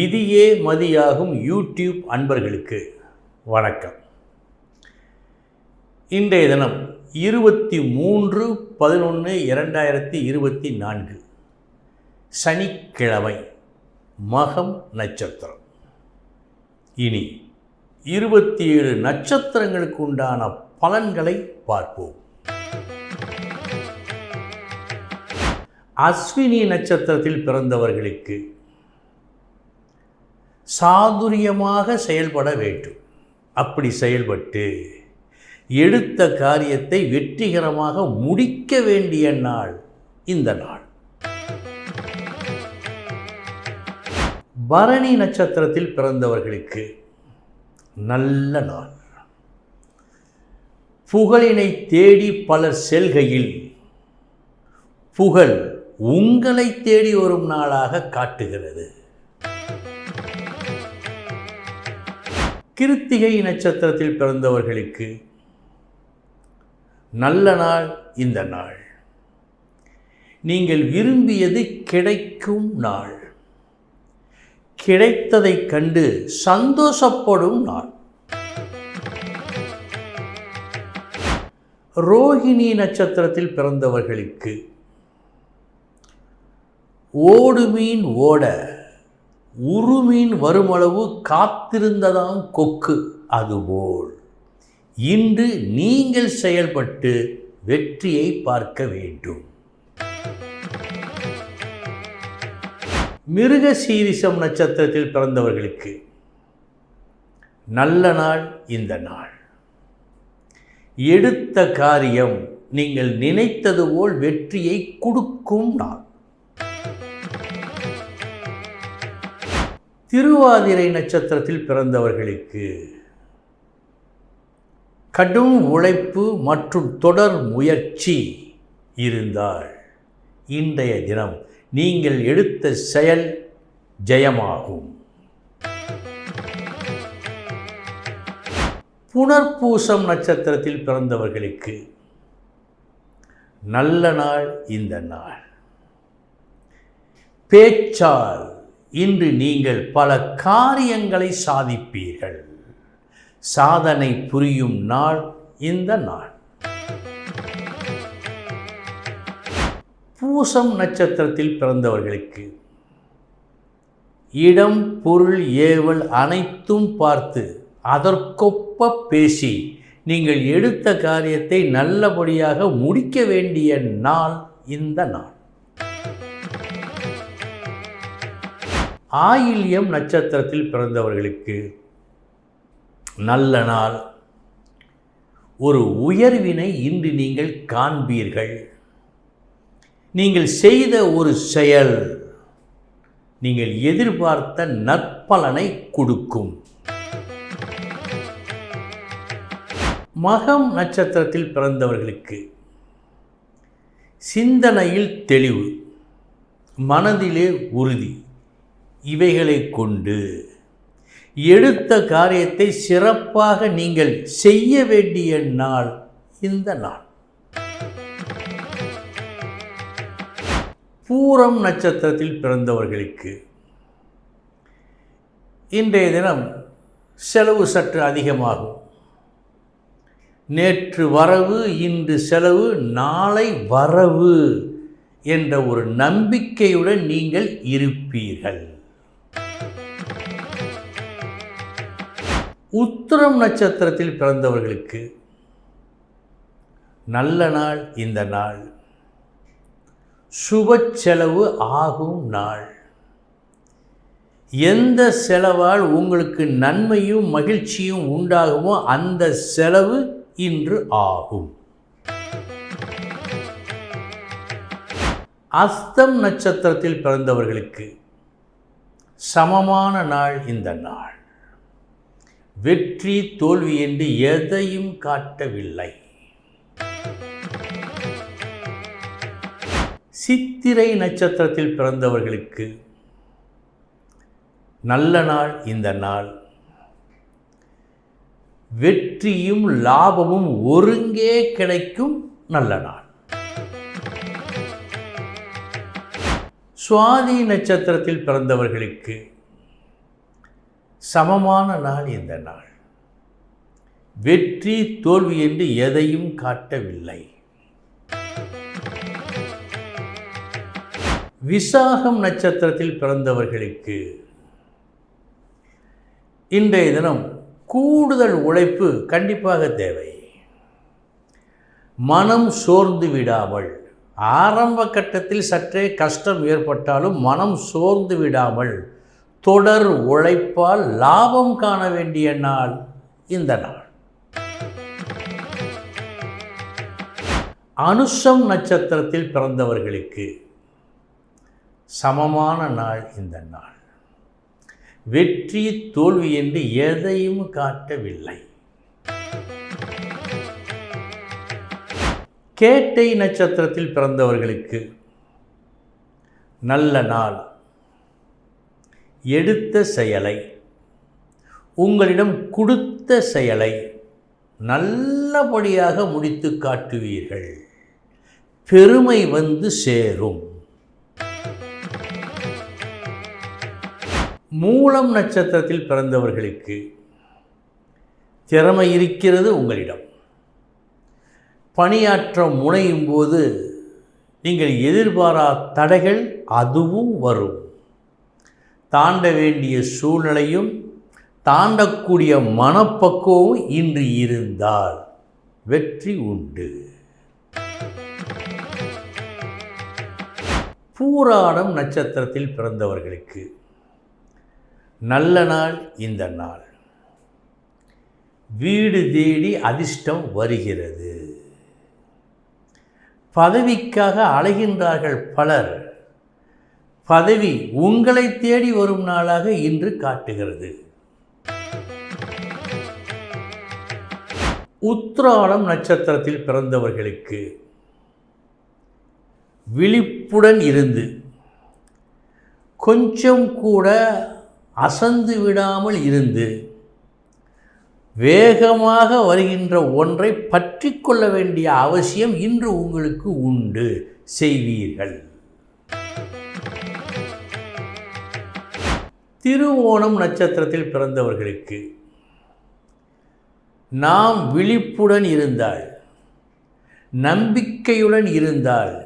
விதியே மதியாகும் யூடியூப் அன்பர்களுக்கு வணக்கம். இன்றைய தினம் 23/11/2024 சனிக்கிழமை, மகம் நட்சத்திரம். இனி 27 நட்சத்திரங்களுக்கு உண்டான பலன்களை பார்ப்போம். அஸ்வினி நட்சத்திரத்தில் பிறந்தவர்களுக்கு சாதுரியமாக செயல்பட வேண்டும். அப்படி செயல்பட்டு எடுத்த காரியத்தை வெற்றிகரமாக முடிக்க வேண்டிய நாள் இந்த நாள். பரணி நட்சத்திரத்தில் பிறந்தவர்களுக்கு நல்ல நாள். புகழினை தேடி பலர் செல்கையில் புகழ் உங்களை தேடி வரும் நாளாக காட்டுகிறது. கிருத்திகை நட்சத்திரத்தில் பிறந்தவர்களுக்கு நல்ல நாள் இந்த நாள். நீங்கள் விரும்பியது கிடைக்கும் நாள். கிடைத்ததைக் கண்டு சந்தோஷப்படும் நாள். ரோகிணி நட்சத்திரத்தில் பிறந்தவர்களுக்கு ஓடுமீன் ஓட உருமீன் வருமளவு காத்திருந்ததாம் கொக்கு. அதுபோல் இன்று நீங்கள் செயல்பட்டு வெற்றியை பார்க்க வேண்டும். மிருகசீரிஷம் நட்சத்திரத்தில் பிறந்தவர்களுக்கு நல்ல நாள் இந்த நாள். எடுத்த காரியம் நீங்கள் நினைத்தது போல் வெற்றியை கொடுக்கும் நாள். திருவாதிரை நட்சத்திரத்தில் பிறந்தவர்களுக்கு கடும் உழைப்பு மற்றும் தொடர் முயற்சி இருந்தால் இன்றைய தினம் நீங்கள் எடுத்த செயல் ஜெயமாகும். புனர்பூசம் நட்சத்திரத்தில் பிறந்தவர்களுக்கு நல்ல நாள் இந்த நாள். பேச்சால் இன்று நீங்கள் பல காரியங்களை சாதிப்பீர்கள். சாதனை புரியும் நாள் இந்த நாள். பூசம் நட்சத்திரத்தில் பிறந்தவர்களுக்கு இடம், பொருள், ஏவல் அனைத்தும் பார்த்து அதற்கொப்ப பேசி நீங்கள் எடுத்த காரியத்தை நல்லபடியாக முடிக்க வேண்டிய நாள் இந்த நாள். ஆயில்யம் நட்சத்திரத்தில் பிறந்தவர்களுக்கு நல்ல நாள். ஒரு உயர்வினை இன்று நீங்கள் காண்பீர்கள். நீங்கள் செய்த ஒரு செயல் நீங்கள் எதிர்பார்த்த நற்பலனை கொடுக்கும். மகம் நட்சத்திரத்தில் பிறந்தவர்களுக்கு சிந்தனையில் தெளிவு, மனதிலே உறுதி, இவைகளை கொண்டு எடுத்த காரியத்தை சிறப்பாக நீங்கள் செய்ய வேண்டிய நாள் இந்த நாள். பூரம் நட்சத்திரத்தில் பிறந்தவர்களுக்கு இன்றைய தினம் செலவு சற்று அதிகமாகும். நேற்று வரவு, இன்று செலவு, நாளை வரவு என்ற ஒரு நம்பிக்கையுடன் நீங்கள் இருப்பீர்கள். உத்திரம் நட்சத்திரத்தில் பிறந்தவர்களுக்கு நல்ல நாள் இந்த நாள். சுப செலவு ஆகும் நாள். எந்த செலவால் உங்களுக்கு நன்மையும் மகிழ்ச்சியும் உண்டாகுமோ அந்த செலவு இன்று ஆகும். அஸ்தம் நட்சத்திரத்தில் பிறந்தவர்களுக்கு சமமான நாள் இந்த நாள். வெற்றி தோல்வி என்று எதையும் காட்டவில்லை. சித்திரை நட்சத்திரத்தில் பிறந்தவர்களுக்கு நல்ல நாள் இந்த நாள். வெற்றியும் லாபமும் ஒருங்கே கிடைக்கும் நல்ல நாள். சுவாதி நட்சத்திரத்தில் பிறந்தவர்களுக்கு சமமான நாள் இந்த நாள். வெற்றி தோல்வி என்று எதையும் காட்டவில்லை. விசாகம் நட்சத்திரத்தில் பிறந்தவர்களுக்கு இன்றைய தினம் கூடுதல் உழைப்பு கண்டிப்பாக தேவை. மனம் சோர்ந்து விடாமல், ஆரம்ப கட்டத்தில் சற்றே கஷ்டம் ஏற்பட்டாலும் மனம் சோர்ந்து விடாமல் தொடர் உழைப்பால் லாபம் காண வேண்டிய நாள் இந்த நாள். அனுஷம் நட்சத்திரத்தில் பிறந்தவர்களுக்கு சமமான நாள் இந்த நாள். வெற்றி தோல்வி என்று எதையும் காட்டவில்லை. கேட்டை நட்சத்திரத்தில் பிறந்தவர்களுக்கு நல்ல நாள். எடுத்த செயலை, உங்களிடம் கொடுத்த செயலை நல்லபடியாக முடித்து காட்டுவீர்கள். பெருமை வந்து சேரும். மூலம் நட்சத்திரத்தில் பிறந்தவர்களுக்கு திறமை இருக்கிறது உங்களிடம். பணியாற்ற முனையும் போது நீங்கள் எதிர்பாரா தடைகள் அதுவும் வரும். தாண்ட வேண்டிய சூழ்நிலையும் தாண்டக்கூடிய மனப்பக்குவம் இன்று இருந்தால் வெற்றி உண்டு. பூராடம் நட்சத்திரத்தில் பிறந்தவர்களுக்கு நல்ல நாள் இந்த நாள். வீடு தேடி அதிர்ஷ்டம் வருகிறது. பதவிக்காக அலைகின்றார்கள் பலர். பதவி உங்களை தேடி வரும் நாளாக இன்று காட்டுகிறது. உத்திராடம் நட்சத்திரத்தில் பிறந்தவர்களுக்கு விழிப்புடன் இருந்து கொஞ்சம் கூட அசந்து விடாமல் இருந்து வேகமாக வருகின்ற ஒன்றை பற்றி கொள்ள வேண்டிய அவசியம் இன்று உங்களுக்கு உண்டு. செய்வீர்கள். திருவோணம் நட்சத்திரத்தில் பிறந்தவர்களுக்கு நாம் விழிப்புடன் இருந்தால், நம்பிக்கையுடன் இருந்தால்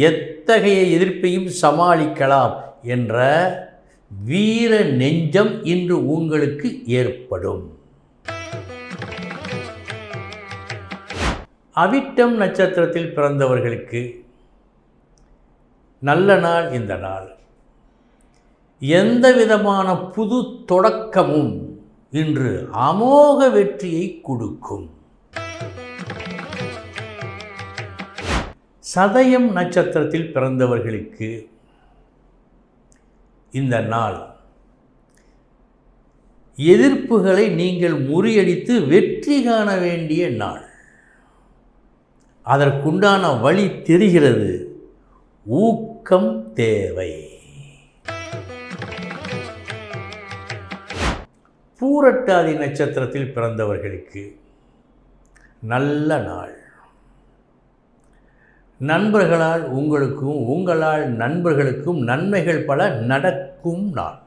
எத்தகைய எதிர்ப்பையும் சமாளிக்கலாம் என்ற வீர நெஞ்சம் இன்று உங்களுக்கு ஏற்படும். அவிட்டம் நட்சத்திரத்தில் பிறந்தவர்களுக்கு நல்ல நாள் இந்த நாள். எந்த விதமான புது தொடக்கமும் இன்று அமோக வெற்றியை கொடுக்கும். சதயம் நட்சத்திரத்தில் பிறந்தவர்களுக்கு இந்த நாள் எதிர்ப்புகளை நீங்கள் முறியடித்து வெற்றி காண வேண்டிய நாள். அதற்குண்டான வழி தெரிகிறது. ஊக்கம் தேவை. பூரட்டாதி நட்சத்திரத்தில் பிறந்தவர்களுக்கு நல்ல நாள். நண்பர்களால் உங்களுக்கும் உங்களால் நண்பர்களுக்கும் நன்மைகள் பல நடக்கும் நாள்.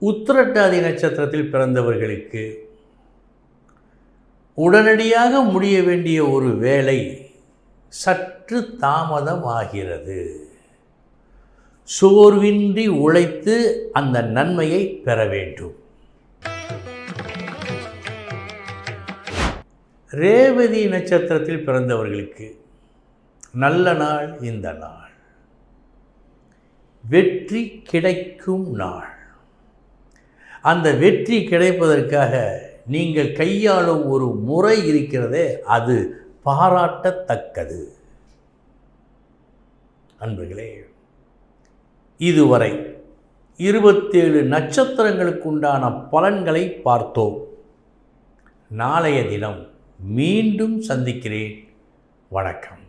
உத்திரட்டாதி நட்சத்திரத்தில் பிறந்தவர்களுக்கு உடனடியாக முடிய வேண்டிய ஒரு வேலை சற்று தாமதமாகிறது. சோர்வின்றி உழைத்து அந்த நன்மையை பெற வேண்டும். ரேவதி நட்சத்திரத்தில் பிறந்தவர்களுக்கு நல்ல நாள் இந்த நாள். வெற்றி கிடைக்கும் நாள். அந்த வெற்றி கிடைப்பதற்காக நீங்கள் கையாளும் ஒரு முறை இருக்கிறதே, அது பாராட்டத்தக்கது. அன்பர்களே, இதுவரை 27 நட்சத்திரங்களுக்குண்டான பலன்களை பார்த்தோம். நாளைய தினம் மீண்டும் சந்திக்கிறேன். வணக்கம்.